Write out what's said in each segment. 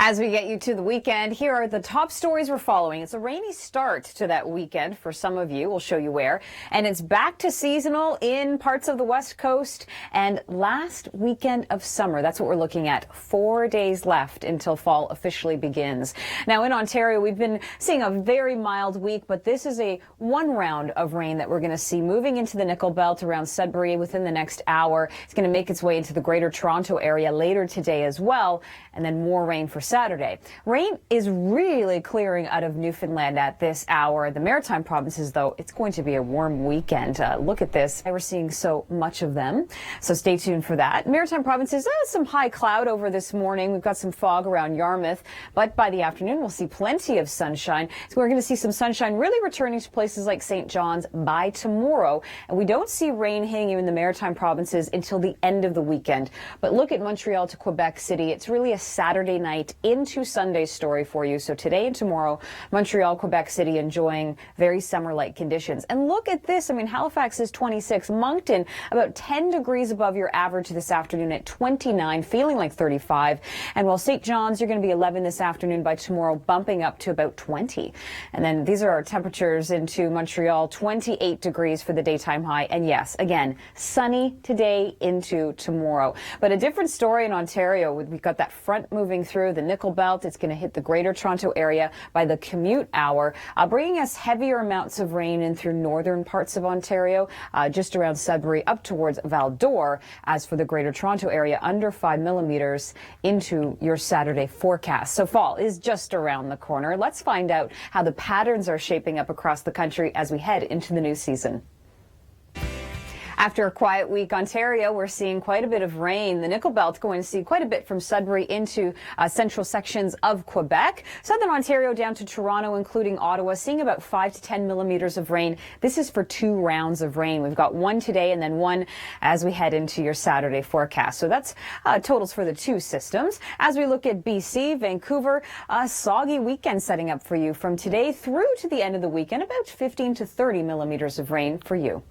As we get you to the weekend, here are the top stories we're following. It's a rainy start to that weekend for some of you. We'll show you where. And it's back to seasonal in parts of the West Coast and last weekend of summer. That's what we're looking at. 4 days left until fall officially begins. Now in Ontario, we've been seeing a very mild week, but this is a one round of rain that we're going to see moving into the Nickel Belt around Sudbury within the next hour. It's going to make its way into the Greater Toronto area later today as well, and then more rain for Saturday. Rain is really clearing out of Newfoundland at this hour. The Maritime provinces, though, it's going to be a warm weekend. Look at this. We're seeing so much of them, so stay tuned for that. Maritime provinces, some high cloud over this morning. We've got some fog around Yarmouth, but by the afternoon, we'll see plenty of sunshine. So we're going to see some sunshine really returning to places like St. John's by tomorrow. And we don't see rain hitting you in the Maritime provinces until the end of the weekend. But look at Montreal to Quebec City. It's really a Saturday night into Sunday story for you. So today and tomorrow, Montreal, Quebec City enjoying very summer-like conditions. And look at this. I mean, Halifax is 26. Moncton about 10 degrees above your average this afternoon at 29, feeling like 35. And while St. John's, you're going to be 11 this afternoon, by tomorrow bumping up to about 20. And then these are our temperatures into Montreal, 28 degrees for the daytime high. And yes, again, sunny today into tomorrow. But a different story in Ontario. We've got that front moving through the Nickel Belt. It's going to hit the Greater Toronto area by the commute hour, bringing us heavier amounts of rain in through northern parts of Ontario, just around Sudbury up towards Val-d'Or. As for the Greater Toronto area, under 5 millimeters into your Saturday forecast. So fall is just around the corner. Let's find out how the patterns are shaping up across the country as we head into the new season. After a quiet week, Ontario, we're seeing quite a bit of rain. The Nickel Belt going to see quite a bit from Sudbury into central sections of Quebec. Southern Ontario down to Toronto, including Ottawa, seeing about 5 to 10 millimeters of rain. This is for 2 rounds of rain. We've got one today and then one as we head into your Saturday forecast. So that's totals for the 2 systems. As we look at BC, Vancouver, a soggy weekend setting up for you from today through to the end of the weekend, about 15 to 30 millimeters of rain for you.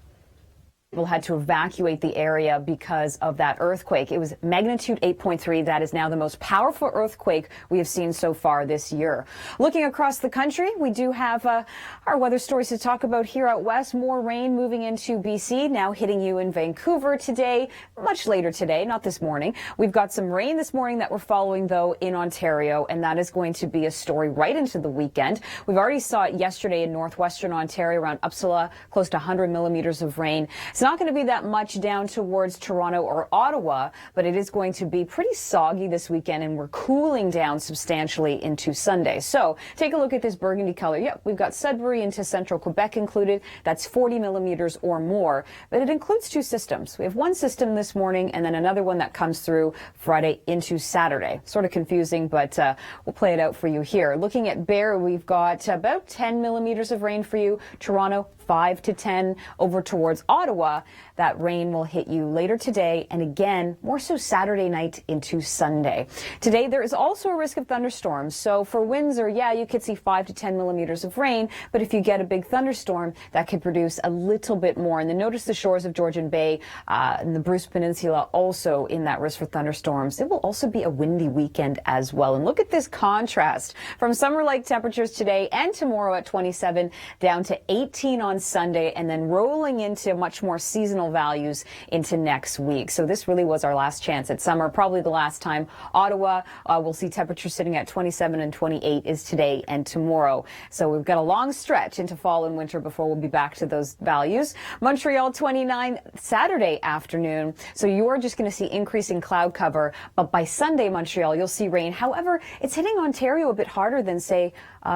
People had to evacuate the area because of that earthquake. It was magnitude 8.3. That is now the most powerful earthquake we have seen so far this year. Looking across the country, we do have our weather stories to talk about here out west. More rain moving into BC, now hitting you in Vancouver today, much later today, not this morning. We've got some rain this morning that we're following, though, in Ontario, and that is going to be a story right into the weekend. We've already saw it yesterday in northwestern Ontario, around Uppsala, close to 100 millimeters of rain. It's not going to be that much down towards Toronto or Ottawa, but it is going to be pretty soggy this weekend, and we're cooling down substantially into Sunday. So take a look at this burgundy color. Yep, we've got Sudbury into central Quebec included. That's 40 millimeters or more, but it includes 2 systems. We have one system this morning and then another one that comes through Friday into Saturday. Sort of confusing, but we'll play it out for you here. Looking at Bear, we've got about 10 millimeters of rain for you. Toronto, 5 to 10 over towards Ottawa. That rain will hit you later today and again, more so Saturday night into Sunday. Today, there is also a risk of thunderstorms. So for Windsor, yeah, you could see 5 to 10 millimeters of rain, but if you get a big thunderstorm, that could produce a little bit more. And then notice the shores of Georgian Bay and the Bruce Peninsula also in that risk for thunderstorms. It will also be a windy weekend as well. And look at this contrast from summer-like temperatures today and tomorrow at 27 down to 18 on Sunday, and then rolling into much more seasonal values into next week. So this really was our last chance at summer, probably the last time. Ottawa, we'll see temperatures sitting at 27 and 28 is today and tomorrow. So we've got a long stretch into fall and winter before we'll be back to those values. Montreal, 29 Saturday afternoon. So you're just going to see increasing cloud cover, but by Sunday, Montreal, you'll see rain. However, it's hitting Ontario a bit harder than, say,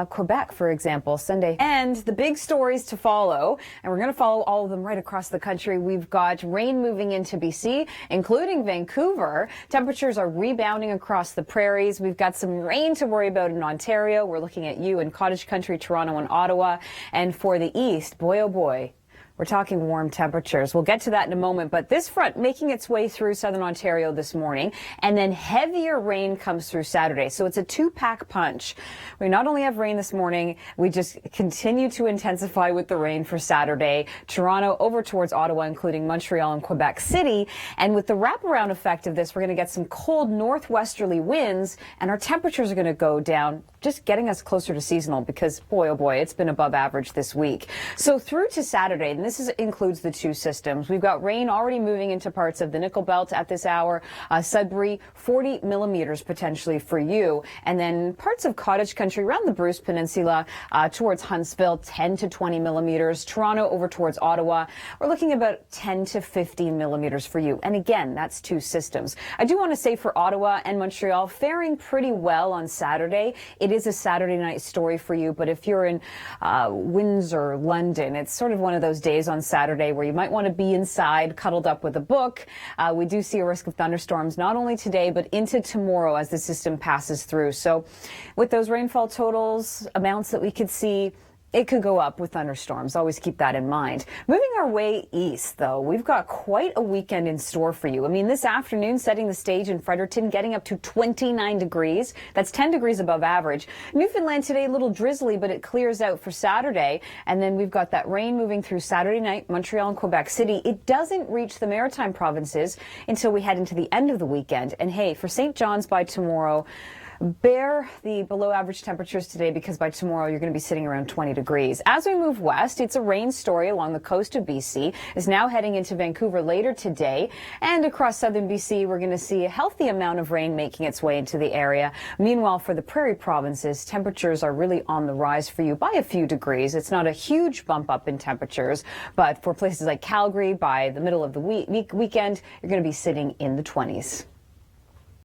Quebec, for example, Sunday. And the big stories to follow, and we're going to follow all of them right across the country. We've got rain moving into BC, including Vancouver. Temperatures are rebounding across the prairies. We've got some rain to worry about in Ontario. We're looking at you in Cottage Country, Toronto, and Ottawa. And for the east, boy, oh boy, We're talking warm temperatures. We'll get to that in a moment, but this front making its way through southern Ontario this morning, and then heavier rain comes through Saturday. So it's a two-pack punch. We not only have rain this morning, we just continue to intensify with the rain for Saturday. Toronto over towards Ottawa, including Montreal and Quebec City. And with the wraparound effect of this, we're going to get some cold northwesterly winds, and our temperatures are going to go down, just getting us closer to seasonal because, boy, oh boy, it's been above average this week. So through to Saturday, and this includes the two systems. We've got rain already moving into parts of the Nickel Belt at this hour. Sudbury, 40 millimeters potentially for you. And then parts of cottage country around the Bruce Peninsula towards Huntsville, 10 to 20 millimeters. Toronto over towards Ottawa, we're looking about 10 to 15 millimeters for you. And again, that's two systems. I do want to say for Ottawa and Montreal, faring pretty well on Saturday. It is a Saturday night story for you, but if you're in Windsor, London, it's sort of one of those days on Saturday where you might want to be inside cuddled up with a book. We do see a risk of thunderstorms not only today but into tomorrow as the system passes through. So with those rainfall totals, amounts that we could see, it could go up with thunderstorms. Always keep that in mind. Moving our way east, though, we've got quite a weekend in store for you. I mean, this afternoon, setting the stage in Fredericton, getting up to 29 degrees. That's 10 degrees above average. Newfoundland today, a little drizzly, but it clears out for Saturday. And then we've got that rain moving through Saturday night, Montreal and Quebec City. It doesn't reach the Maritime provinces until we head into the end of the weekend. And hey, for St. John's by tomorrow, bear the below average temperatures today because by tomorrow you're going to be sitting around 20 degrees. As we move west, it's a rain story along the coast of BC. Is now heading into Vancouver later today. And across southern BC, we're going to see a healthy amount of rain making its way into the area. Meanwhile, for the prairie provinces, temperatures are really on the rise for you by a few degrees. It's not a huge bump up in temperatures, but for places like Calgary, by the middle of the weekend, you're going to be sitting in the 20s.